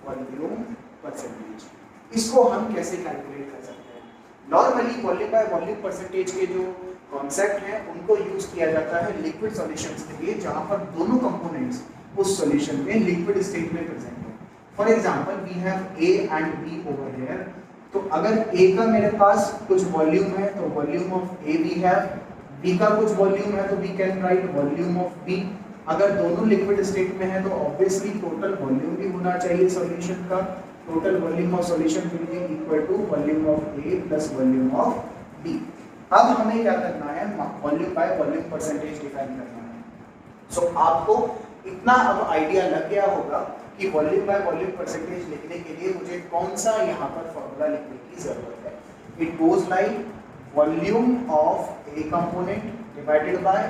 S1: volume percentage. इसको हम कैसे कैलकुलेट कर सकते हैं? Normally volume by volume percentage के जो कॉन्सेप्ट है उनको यूज किया जाता है लिक्विड सॉल्यूशंस के लिए, जहां पर दोनों कंपोनेंट्स उस सॉल्यूशन में लिक्विड स्टेट में प्रेजेंट हो। For example we have A and B over here, तो अगर ए का मेरे पास कुछ वॉल्यूम है तो volume of A we have, B का कुछ वॉल्यूम है तो we can write volume of B. अगर दोनों लिक्विड स्टेट में है तो ऑब्वियसली टोटल वॉल्यूम भी होना चाहिए सॉल्यूशन का, total volume of solution will be equal to volume of A plus volume of B. अब हमें क्या करना है? Volume by volume percentage define करना है। सो आपको इतना अब आइडिया लग गया होगा कि वॉल्यूम बाय वॉल्यूम परसेंटेज लिखने के लिए मुझे कौन सा यहाँ पर फॉर्मूला लिखने की जरूरत है। It goes like volume of A component divided by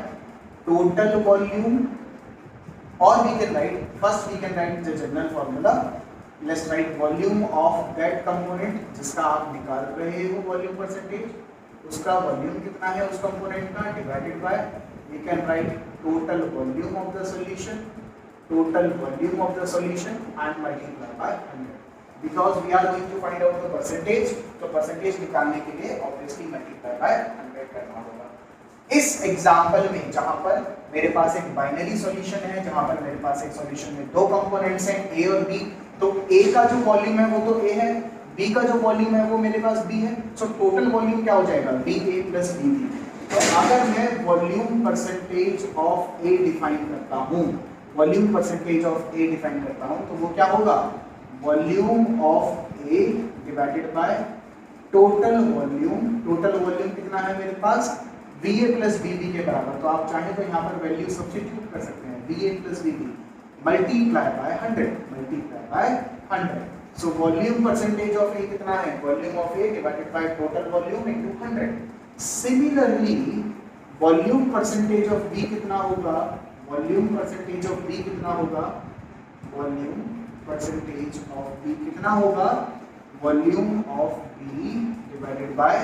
S1: total volume, और we can write first we can write the general formula, let's write volume of that component जिसका आप निकाल रहे हो वॉल्यूम परसेंटेज, उसका वॉल्यूम कितना है उस कंपोनेंट का, divided by we can write total volume of the solution, total volume of the solution and multiply by 100, because we are going to find out the percentage, तो percentage निकालने के लिए obviously multiply by 100 करना होगा। इस example में जहां पर मेरे पास एक बाइनरी सॉल्यूशन है, जहां पर मेरे पास एक सॉल्यूशन में दो कंपोनेंट्स हैं a और b, तो a का जो वॉल्यूम है वो तो a है, b का जो वॉल्यूम है वो मेरे पास b है, सो टोटल वॉल्यूम क्या हो जाएगा ba प्लस bb। तो अगर मैं volume percentage of a define करता हूं, volume percentage of A define करता हूं, तो वो क्या होगा? Volume of A divided by total volume, total volume कितना है मेरे पास? VA प्लस VB के बराबर। तो आप चाहें तो यहाँ पर वैल्यू सब्स्टिट्यूट कर सकते हैं, VA plus VB multiply by 100, multiply by 100। So volume percentage of A कितना है? Volume of A divided by total volume into 100। Similarly volume percentage of B कितना होगा? वॉल्यूम परसेंटेज ऑफ बी कितना होगा? Volume percentage of B कितना होगा? Volume of B divided by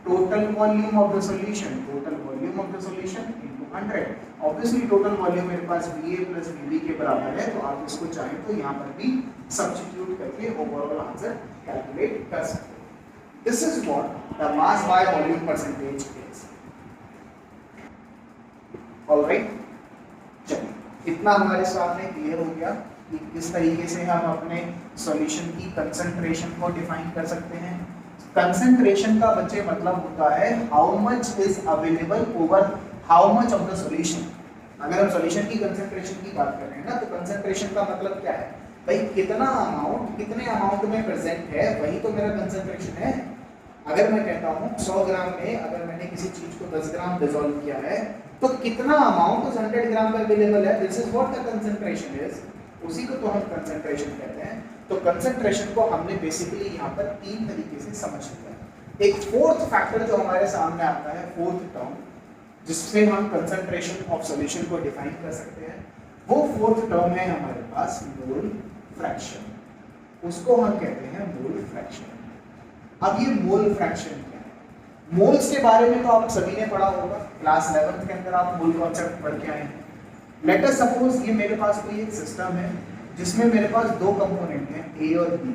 S1: total volume of the solution, total volume of the solution into 100। Obviously total volume मेरे पास VA plus VB के बराबर है, तो आप इसको चाहें तो यहाँ पर भी सब्स्टिट्यूट करके ओवरऑल आंसर कैलकुलेट कर सकते हैं। This is what the mass by volume percentage is. Alright, चलिए इतना हमारे सामने क्लियर हो गया कि किस तरीके से हम अपने सॉल्यूशन की कंसंट्रेशन को डिफाइन कर सकते हैं। कंसंट्रेशन का बच्चे मतलब होता है how much is available over how much of the solution. अगर हम सॉल्यूशन की कंसंट्रेशन की बात कर रहे हैं ना, तो कंसंट्रेशन का मतलब क्या है भाई? कितना अमाउंट कितने अमाउंट में प्रेजेंट है, वही तो मेरा कंसंट्रेशन है। अगर मैं कहता हूँ 100 ग्राम में अगर मैंने किसी चीज को 10 ग्राम डिसॉल्व किया है, तो कितना अमाउंट उस 100 ग्राम पर अवेलेबल है, this is what the concentration is. उसी को तो हम कंसंट्रेशन कहते हैं। तो कंसंट्रेशन को हमने बेसिकली यहाँ पर तीन तरीके से समझ लिया है। एक फोर्थ फैक्टर जो हमारे सामने आता है, फोर्थ टर्म, जिससे हम कंसंट्रेशन ऑफ सॉल्यूशन को डिफाइन कर सकते हैं, वो फोर्थ टर्म है हमारे पास मोल फ्रैक्शन। उसको हम कहते हैं मोल फ्रैक्शन। अब ये मोल फ्रैक्शन क्या है? मोल्स के बारे में तो आप सभी ने पढ़ा होगा, क्लास 11th के अंदर आप मोल कॉन्सेप्ट पढ़ के आए हैं। लेट अस सपोज ये मेरे पास कोई एक सिस्टम है जिसमें मेरे पास दो कंपोनेंट हैं A और B।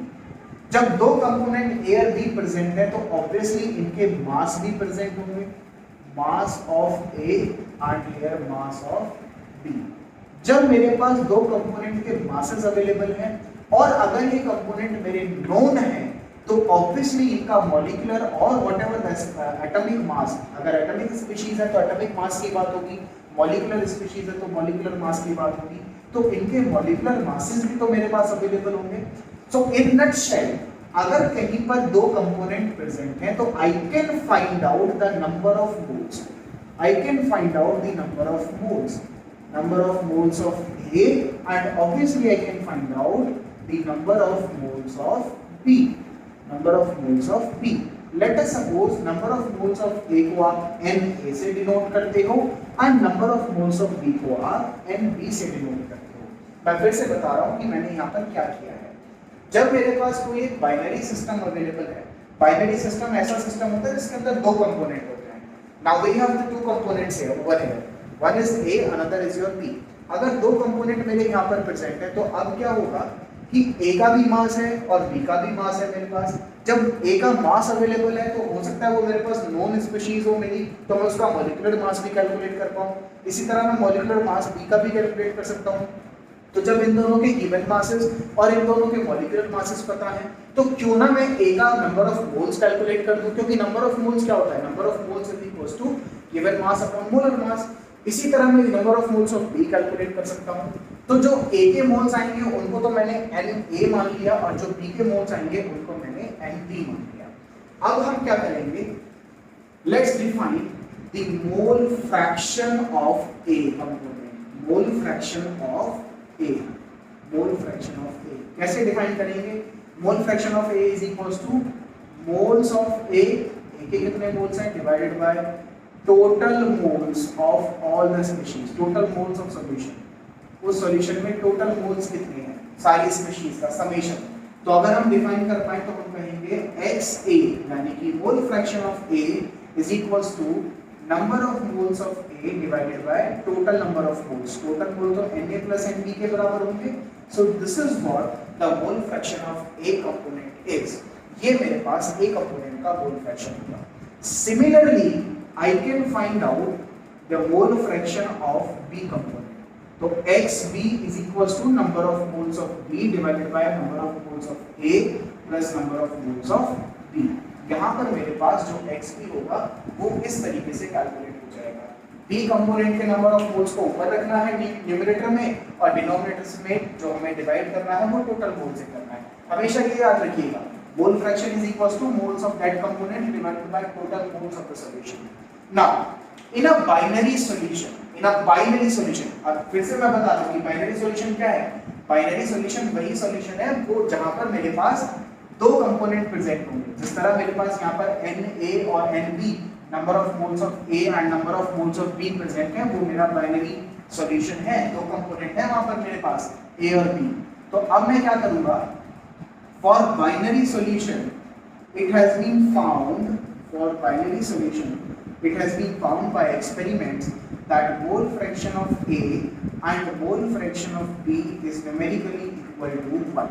S1: जब दो कंपोनेंट A और B प्रेजेंट है तो ऑब्वियसली इनके मास भी प्रेजेंट होंगे, मास of A and here mass of B। जब मेरे पास दो कंपोनेंट के मासेस अवेलेबल हैं और अगर ये कंपोनेंट मेरे नोन है, तो ऑब्वियसली इनका मॉलिक्यूलर और व्हाटएवर एटॉमिक मास, अगर एटॉमिक स्पीशीज है तो एटॉमिक मास की बात होगी, मॉलिक्यूलर स्पीशीज है तो मॉलिक्यूलर मास की बात होगी, तो इनके मॉलिक्यूलर मासेस भी तो मेरे पास अवेलेबल होंगे। सो इन नटशेल अगर कहीं पर दो कंपोनेंट प्रेजेंट हैं तो आई can find out the number of moles, I can find out the number of moles, number of moles of A, and obviously I can find out the number of moles of B, number of moles of B। Let us suppose number of moles of A को आप Na से denote करते हो and number of moles of B को आप Nb से denote करते हो। मैं फिर से बता रहा हूँ कि मैंने यहाँ पर क्या किया है। जब मेरे पास कोई एक बाइनरी सिस्टम अवेलेबल है बाइनरी सिस्टम ऐसा सिस्टम होता है जिसके अंदर दो कंपोनेंट होते हैं। Now we have the two components here over here, one is A another is your B. अगर दो कंपोनेंट मेरे यहाँ पर प्रेजेंट है तो अब क्या होगा कि ए का भी मास है और बी का भी मास है मेरे पास। जब ए का मास अवेलेबल है तो हो सकता है वो मेरे पास नॉन स्पीशीज हो मेरी, तो मैं उसका मॉलिक्यूलर मास भी कैलकुलेट कर पाऊँ। इसी तरह मैं मॉलिक्यूलर मास बी का भी कैलकुलेट कर सकता हूँ। तो जब इन दोनों के गिवन मासेस और इन दोनों के मॉलिक्यूलर मासेस पता है तो क्यों ना मैं ए का नंबर ऑफ मोल्स कैलकुलेट कर दूं, क्योंकि नंबर ऑफ मोल्स क्या होता है, number of moles is equals to given mass upon molar mass. इसी तरह मैं number of moles of B calculate कर सकता हूं। तो जो ए के मोल्स आएंगे उनको तो मैंने Na मान लिया और जो बी के मोल्स आएंगे उनको मैंने Nb मान लिया। अब हम क्या करेंगे, let's define the mole fraction of A component. Mole fraction of A, mole fraction of A कैसे डिफाइन करेंगे? Mole fraction of A is equals to moles of A के कितने मोल्स हैं divided by total moles of all the species, total moles of solution. उस solution में total moles कितने हैं सारी स्पीशीज का समेशन। तो अगर हम डिफाइन कर पाए तो हम कहेंगे XA यानी कि mole fraction of A is equals to number of moles of A divided by total number of moles. Total mole तो Na प्लस Nb के बराबर होंगे। So this is what the mole fraction of A component is. ये मेरे पास A component का mole fraction होगा। Similarly I can find out the mole fraction of B component. तो XB is equals to number of moles of B divided by number of moles of A plus number of moles of B। यहाँ पर मेरे पास जो XB होगा वो इस तरीके से कैलकुलेट हो जाएगा। B कंपोनेंट के नंबर ऑफ मोल्स को ऊपर रखना है न्यूमरेटर में और डिनोमिनेटर में जो हमें डिवाइड करना है वो टोटल मोल से करना है। हमेशा ये याद रखिएगा, mole fraction is equals to moles of that component divided by total moles of the solution. Now in a binary solution, in a binary solution, अब फिर से मैं बता दूं कि बाइनरी सॉल्यूशन क्या है। बाइनरी सॉल्यूशन वही सॉल्यूशन है वो जहां पर मेरे पास दो कंपोनेंट प्रेजेंट होंगे। जिस तरह मेरे पास यहाँ पर Na और Nb number of moles of A and number of moles of B present है, वो मेरा बाइनरी सॉल्यूशन है। दो कंपोनेंट है वहां पर मेरे पास A और B। तो अब मैं क्या करूंगा, for binary solution it has been found, for binary solution it has been found by experiments that mole fraction of A and mole fraction of B is numerically equal to 1।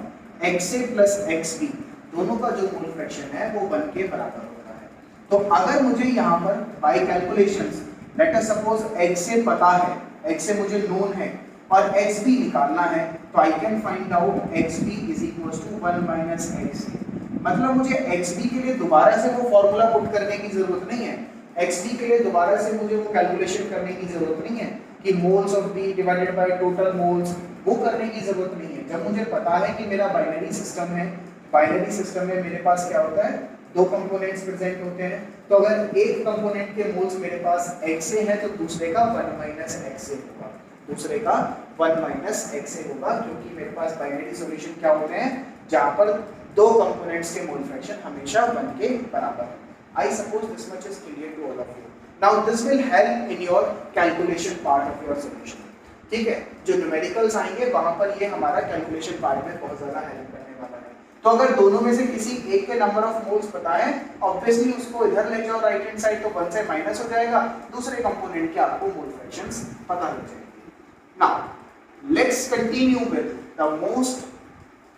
S1: XA plus XB दोनों का जो mole fraction है वो 1 के बराबर होता है। तो अगर मुझे यहाँ पर by calculations let us suppose XA पता है, XA मुझे known है और XB निकालना है, तो I can find out XB is equals to 1 minus XA। मतलब मुझे XB के लिए दोबारा से वो फॉर्मूला पुट करने की जरूरत नहीं है। XB के लिए दोबारा से मुझे वो कैलकुलेशन करने की जरूरत नहीं है कि moles of B divided by total moles, वो करने की जरूरत नहीं है। जब मुझे पता है कि मेरा बाइनरी सिस्टम है, बाइनरी सिस्टम में मेरे पास क्या होता है, दो कंपोनेंट्स प्रेजेंट होते हैं। तो अगर एक कंपोनेंट के मोल्स मेरे पास XA है तो दूसरे का 1 माइनस XA होगा, दूसरे का 1 माइनस XA होगा, क्योंकि मेरे पास बाइनरी सॉल्यूशन क्या होते हैं जहां पर दो कंपोनेंट्स के मोल फ्रैक्शन हमेशा 1 के बराबर है। I suppose this much is clear to all of you. Now this will help in your calculation part of your solution. ठीक है, जो न्यूमेरिकल्स आएंगे वहां पर ये हमारा कैलकुलेशन पार्ट में बहुत ज्यादा हेल्प करने वाला है। तो अगर दोनों में से किसी एक के नंबर ऑफ मोल्स पता है, ऑब्वियसली उसको इधर ले जाओ राइट हैंड साइड तो 1 से माइनस हो जाएगा, दूसरे कंपोनेंट के आपको मोल फ्रैक्शंस पता लग जाएंगे। Now let's continue with the most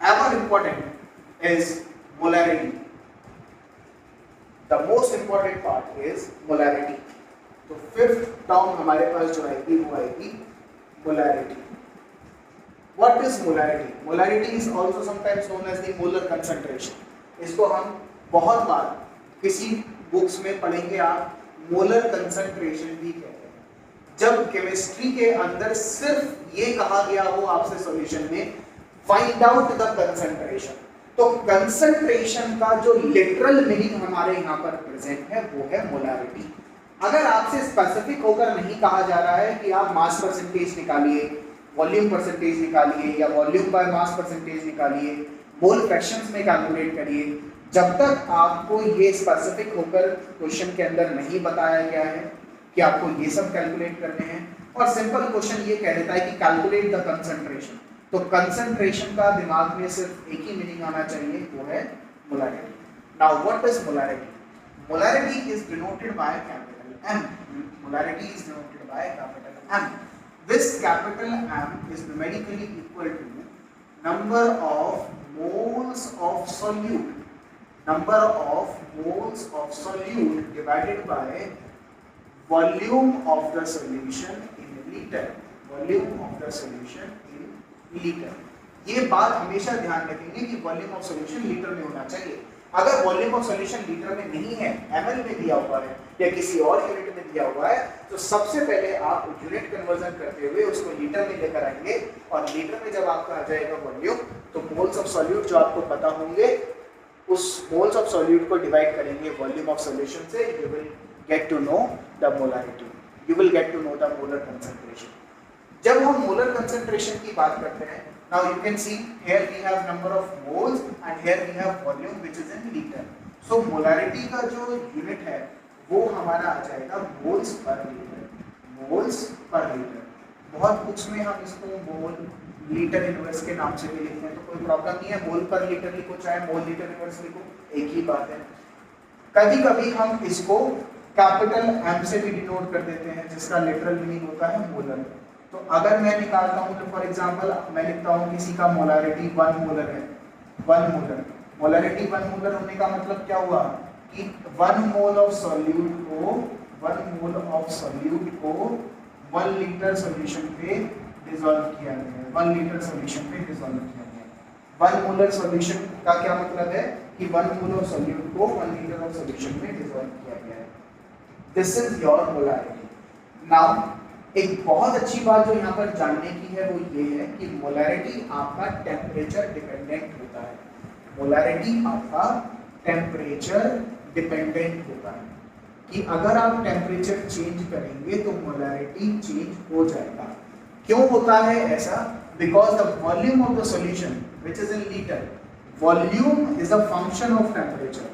S1: ever important is molarity. The most important part is molarity। तो फिफ्थ टर्म हमारे पास जो आएगी वो आएगी molarity। What is molarity? Molarity is also sometimes known as the molar concentration। इसको हम बहुत बार किसी बुक्स में पढ़ेंगे आप, मोलर कंसंट्रेशन भी कहते हैं। जब केमिस्ट्री के अंदर सिर्फ ये कहा गया हो आपसे सॉल्यूशन में, फाइंड आउट द कंसंट्रेशन, तो कंसंट्रेशन का जो लिटरल मीनिंग हमारे यहाँ पर प्रेजेंट है वो है मोलारिटी। अगर आपसे स्पेसिफिक होकर नहीं कहा जा रहा है कि आप मास परसेंटेज निकालिए, वॉल्यूम परसेंटेज निकालिए या वॉल्यूम बाय मास परसेंटेज निकालिए, मोल फ्रैक्शंस में कैलकुलेट करिए, जब तक आपको ये स्पेसिफिक होकर क्वेश्चन के अंदर नहीं बताया गया है कि आपको ये सब कैलकुलेट करने हैं, और सिंपल क्वेश्चन ये कह देता है कि कैलकुलेट द कंसंट्रेशन, तो कंसंट्रेशन का दिमाग में सिर्फ एक ही मीनिंग आना चाहिए, वो है molarity. Now what is molarity? Molarity is denoted by capital M. Molarity is denoted by capital M. This capital M is numerically equal to number of moles of solute. Number of moles of solute divided by volume of the solution in liter. Volume of the solution in liter. ये बात हमेशा ध्यान रखेंगे कि volume of solution litre में होना चाहिए। अगर वॉल्यूम ऑफ सॉल्यूशन लीटर में नहीं है, ml में दिया हुआ है या किसी और यूनिट में दिया हुआ है, तो सबसे पहले आप यूनिट कन्वर्जन करते हुए उसको लीटर में लेकर आएंगे और लीटर में जब आपका आ जाएगा वॉल्यूम, तो मोल्स ऑफ सॉल्यूट जो आपको पता होंगे उस मोल्स ऑफ सॉल्यूट को डिवाइड करेंगे वॉल्यूम ऑफ सॉल्यूशन से, you will get to know the molarity, you will get to know the molar concentration. जब हम मोलर कंसंट्रेशन की बात करते हैं, now you can see here we have number of moles and here we have volume which is in liter. So molarity का जो unit है वो हमारा आ जाएगा moles per liter. moles per liter. बहुत बुक्स में हम इसको मोल लीटर इनवर्स के नाम से भी लिखते हैं, तो कोई प्रॉब्लम नहीं है, मोल पर लीटर लिखो चाहे मोल लीटर इनवर्स लिखो, एक ही बात है। कभी कभी हम इसको कैपिटल M से भी डिनोट कर देते हैं जिसका लिटरल मीनिंग होता है मोलर। तो अगर मैं निकालता हूं तो फॉर एग्जांपल मैं लिखता हूं किसी का मोलारिटी 1 मोलर है, 1 मोलर। मोलारिटी 1 मोलर होने का मतलब क्या हुआ कि 1 मोल ऑफ सॉल्यूट को 1 लीटर सॉल्यूशन पे डिसॉल्व किया गया है। 1 लीटर सॉल्यूशन पे डिसॉल्व किया गया है। 1 मोलर सॉल्यूशन का क्या मतलब है कि 1 मोल ऑफ सॉल्यूट को 1 लीटर ऑफ सॉल्यूशन में डिसॉल्व किया गया है। This is your molarity. Now एक बहुत अच्छी बात जो यहाँ पर जानने की है वो ये है कि मोलारिटी आपका टेम्परेचर डिपेंडेंट होता है। मोलारिटी आपका टेम्परेचर डिपेंडेंट होता है कि अगर आप टेम्परेचर चेंज करेंगे तो मोलारिटी चेंज हो जाएगा। क्यों होता है ऐसा? Because the volume of the solution which is in litre, volume is a function of temperature.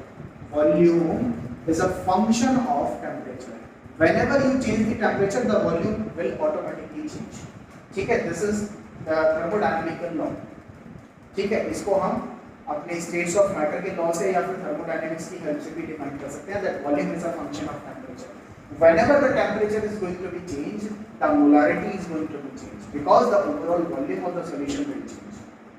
S1: Volume is a function of temperature. Whenever you change the temperature, the volume will automatically change. ठीक है, this is the thermodynamical law. ठीक है, इसको हम अपने states of matter के law से या फिर thermodynamics की help से भी define कर सकते हैं that volume is a function of temperature. Whenever the temperature is going to be changed, the molarity is going to be changed because the overall volume of the solution will change.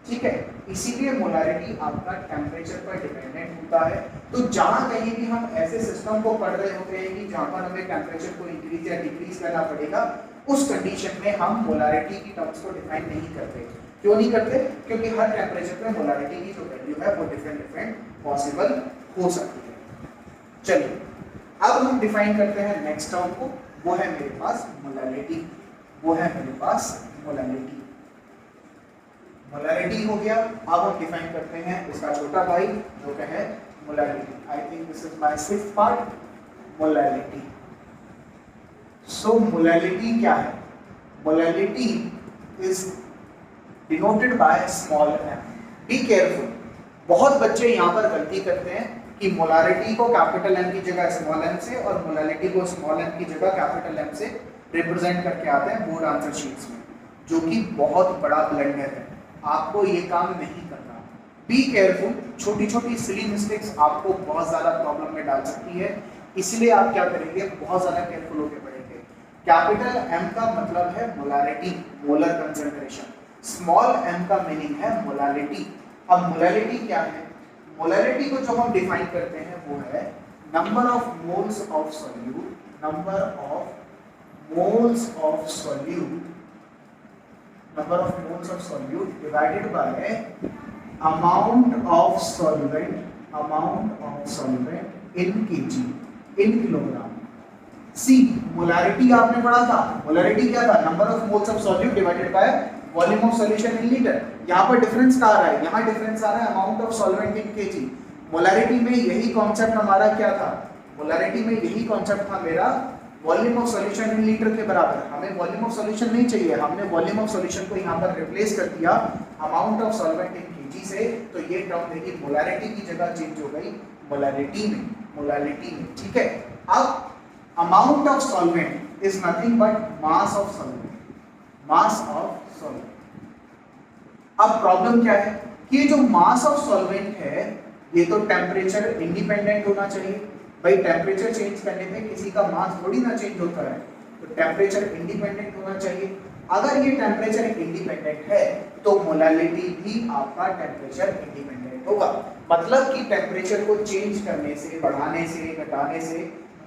S1: ठीक है, इसीलिए molarity आपका temperature पर dependent होता है। तो जहां कहीं भी हम ऐसे सिस्टम को पढ़ रहे होते हैं कि जहां पर हमें टेम्परेचर को इंक्रीज या डिक्रीज करना पड़ेगा, उस कंडीशन में हम मोलारिटी की टर्म्स को डिफाइन नहीं करते। क्यों नहीं करते? क्योंकि हर टेम्परेचर पे मोलारिटी की जो वैल्यू है वो डिफरेंट पॉसिबल हो सकती है। चलिए अब हम डिफाइन करते हैं नेक्स्ट टर्म को, वो है मेरे पास मोलारिटी। वो है मेरे पास मोलारिटी। मोलारिटी हो गया। अब हम डिफाइन करते हैं इसका छोटा भाई जो क्या है molarity. I think this is my 6th part, molarity. So molarity क्या है? Molarity is denoted by small m। Be careful, बहुत बच्चे यहाँ पर गलती करते हैं कि मोलारिटी को कैपिटल M की जगह स्मॉल m से और मोलारिटी को स्मॉल m की जगह कैपिटल M से रिप्रेजेंट करके आते हैं बोर्ड आंसर शीट्स में, जो कि बहुत बड़ा ब्लंडर है। आपको ये काम नहीं करना। बी केयरफुल, छोटी छोटी सिली मिस्टेक्स आपको बहुत ज्यादा प्रॉब्लम में डाल सकती है, इसलिए आप क्या करेंगे, बहुत ज्यादा केयरफुल होकर पढ़ेंगे। कैपिटल M का मतलब है molarity, molar concentration. Small m का मीनिंग है मोलारिटी। अब मोलारिटी क्या है? मोलारिटी को जो हम डिफाइन करते हैं वो है number of moles of solute, number of moles of solute, number of moles of solute divided by amount of solvent in kg, in kilogram। See molarity आपने पढ़ा था, मोलारिटी क्या था? Number of moles of solute divided by volume of solution in litre. यहाँ पर difference कहाँ आ रहा है? यहाँ डिफरेंस आ रहा है amount of solvent in KG. Molarity में यही कॉन्सेप्ट हमारा क्या था? मोलारिटी में यही कॉन्सेप्ट था मेरा volume of solution in litre के बराबर। हमें वॉल्यूम ऑफ सॉल्यूशन नहीं चाहिए, हमने वॉल्यूम ऑफ सॉल्यूशन को यहाँ पर रिप्लेस कर दिया amount of solvent in KG से, तो ये टर्म देखिए मोलारिटी की जगह चेंज हो गई मोलारिटी में, मोलारिटी में। ठीक है, अब amount of solvent is nothing but mass of solvent, mass of solvent. अब प्रॉब्लम क्या है कि ये जो मास ऑफ सॉल्वेंट है ये तो टेम्परेचर इंडिपेंडेंट होना चाहिए। भाई टेम्परेचर चेंज करने पे किसी का मास थोड़ी ना चेंज होता है, तो टेम्परेचर इंडिपेंडेंट होना चाहिए। अगर ये टेम्परेचर इंडिपेंडेंट है तो मोलालिटी भी आपका टेम्परेचर इंडिपेंडेंट होगा। मतलब कि टेम्परेचर को चेंज करने से, बढ़ाने से, घटाने से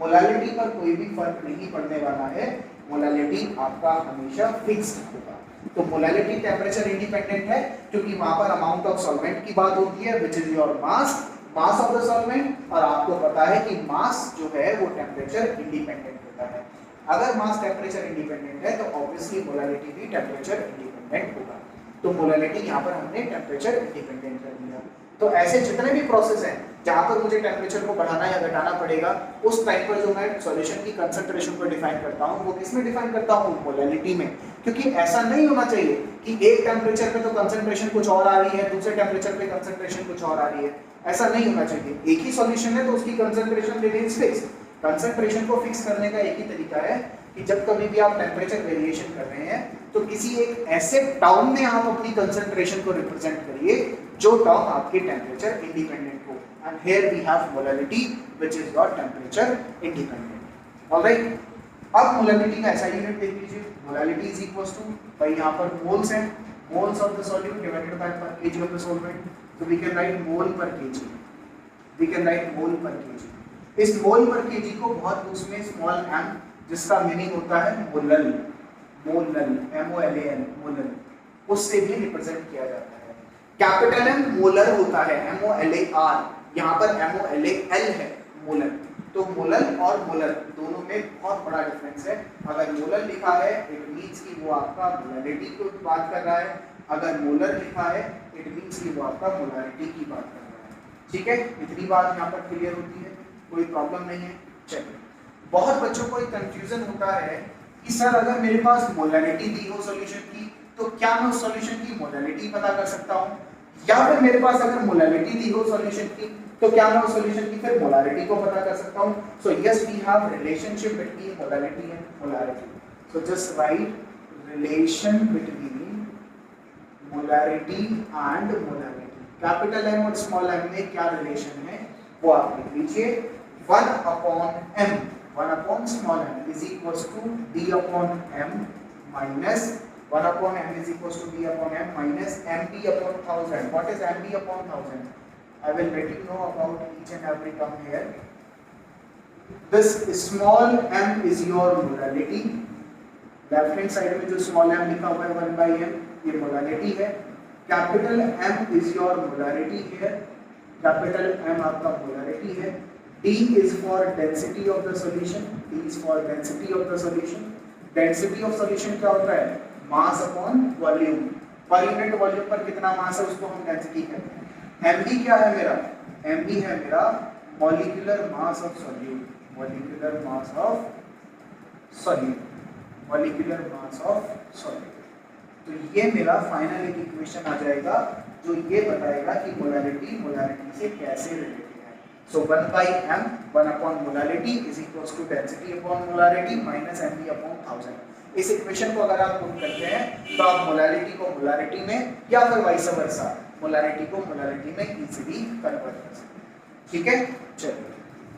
S1: मोलालिटी पर कोई भी फर्क नहीं पड़ने वाला है। मोलालिटी आपका हमेशा फिक्स्ड होगा। तो मोलालिटी टेम्परेचर इंडिपेंडेंट है क्योंकि वहां पर अमाउंट ऑफ सॉल्वेंट की बात होती है, which is your mass of the solvent, और आपको पता है कि मास जो है वो टेम्परेचर इंडिपेंडेंट होता है। अगर मास टेम्परेचर इंडिपेंडेंट है तो ऑब्वियसली मोलालिटी भी टेम्परेचर इंडिपेंडेंट होगा। तो मोलालिटी यहाँ पर हमने टेम्परेचर इंडिपेंडेंट कर दिया। तो ऐसे जितने भी प्रोसेस हैं जहाँ पर मुझे टेम्परेचर को बढ़ाना या घटाना पड़ेगा, उस टाइम पर जो मैं सॉल्यूशन की कंसंट्रेशन को डिफाइन करता हूँ वो किसमें डिफाइन करता हूँ? मोलालिटी में। क्योंकि ऐसा नहीं होना चाहिए कि एक टेम्परेचर पे तो कंसंट्रेशन कुछ और आ रही है, दूसरे टेम्परेचर पे कंसंट्रेशन कुछ और आ रही है। ऐसा नहीं होना चाहिए। एक ही सॉल्यूशन है तो उसकी कंसंट्रेशन रिमेंस फिक्स। कंसंट्रेशन को फिक्स करने का एक ही तरीका है कि जब कभी भी आप टेम्परेचर वेरिएशन कर रहे हैं तो किसी एक ऐसे टर्म में आप अपनी कंसंट्रेशन को रिप्रेजेंट करिए जो टर्म आपके टेम्परेचर इंडिपेंडेंट हो। And here we have molality which is your temperature independent. Alright, अब मोलालिटी का ऐसा यूनिट देख लीजिए। मोलालिटी इज इक्वल टू, भाई यहाँ पर मोल्स हैं, moles of the solute divided bye पर केजी ऑफ द सॉल्वेंट। तो वी कैन राइट मोल पर केजी, वी कैन राइट मोल पर केजी। इस मोल पर केजी को बहुत उसमें स्मॉल m जिसका मीनिंग होता है मोलल, मोलल, MOLAL, मोलल, उससे भी रिप्रेजेंट किया जाता है। कैपिटल M मोलर होता है, MOLAR, यहाँ पर MOLAL है, मोलर। तो मोलल और मोलर दोनों में बहुत बड़ा डिफरेंस है। अगर मोलर लिखा है इट मींस कि वो आपका मोलालिटी की बात कर रहा है, अगर मोलर लिखा है इट मींस कि वो आपका मोलालिटी की बात कर रहा है। ठीक है, इतनी बात यहाँ पर क्लियर होती है, कोई प्रॉब्लम नहीं है। चलिए, बहुत बच्चों को एक कंफ्यूजन होता है कि सर अगर मेरे पास मोलालिटी दी हो सॉल्यूशन की तो क्या मैं उस सॉल्यूशन की मोलालिटी पता कर सकता हूँ, या फिर मेरे पास अगर मोलालिटी दी हो सॉल्यूशन की तो क्या मैं उस सॉल्यूशन की फिर मोलालिटी को पता कर सकता हूँ। So yes, we have relationship between molality and molarity. So just write relation between molarity and molality. Capital M और स्मॉल m में क्या रिलेशन है वो आप लिख लीजिए। 1/m, 1 small m is equals to d upon m minus 1/m is equals to d upon m minus mb upon 1000. What is mb upon 1000? I will let you know about each and every term here. This small m is your molality. Left hand side में जो small m लिखा हुआ है 1/m, ये molality है। Capital M is your molarity here. Capital M आपका molality है। D is for density of the solution. D is for density of the solution. Density of solution क्या होता है? Mass upon volume. Per unit volume पर कितना मास है उसको हम डेंसिटी कहते हैं। MB क्या है मेरा? MB है मेरा molecular mass of solute, molecular mass of solute, molecular mass of solute. तो ये मेरा फाइनल एक इक्वेशन आ जाएगा जो ये बताएगा कि मोलालिटी मोलारिटी से कैसे रिलेटेड है। So 1/m, 1 molality is equals to density upon molarity minus MB upon 1000। इस इक्वेशन को अगर आप पुट करते हैं तो आप मोलालिटी को मोलारिटी में या फिर वाइस वर्सा मोलारिटी को मोलालिटी में इजीली कन्वर्ट कर सकते हैं। ठीक है, चलिए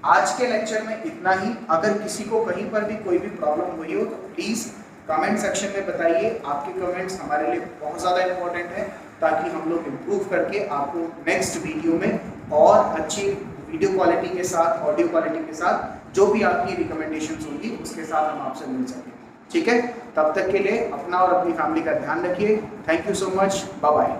S1: आज के लेक्चर में इतना ही। अगर किसी को कहीं पर भी कोई भी प्रॉब्लम हुई हो तो प्लीज़ कमेंट सेक्शन में बताइए। आपके कमेंट्स हमारे लिए बहुत ज़्यादा इंपॉर्टेंट है ताकि हम लोग इम्प्रूव करके आपको नेक्स्ट वीडियो में और अच्छी वीडियो क्वालिटी के साथ, ऑडियो क्वालिटी के साथ जो भी आपकी रिकमेंडेशंस होंगी उसके साथ हम आपसे मिल सकें। ठीक है, तब तक के लिए अपना और अपनी फैमिली का ध्यान रखिए। Thank you so much, bye bye.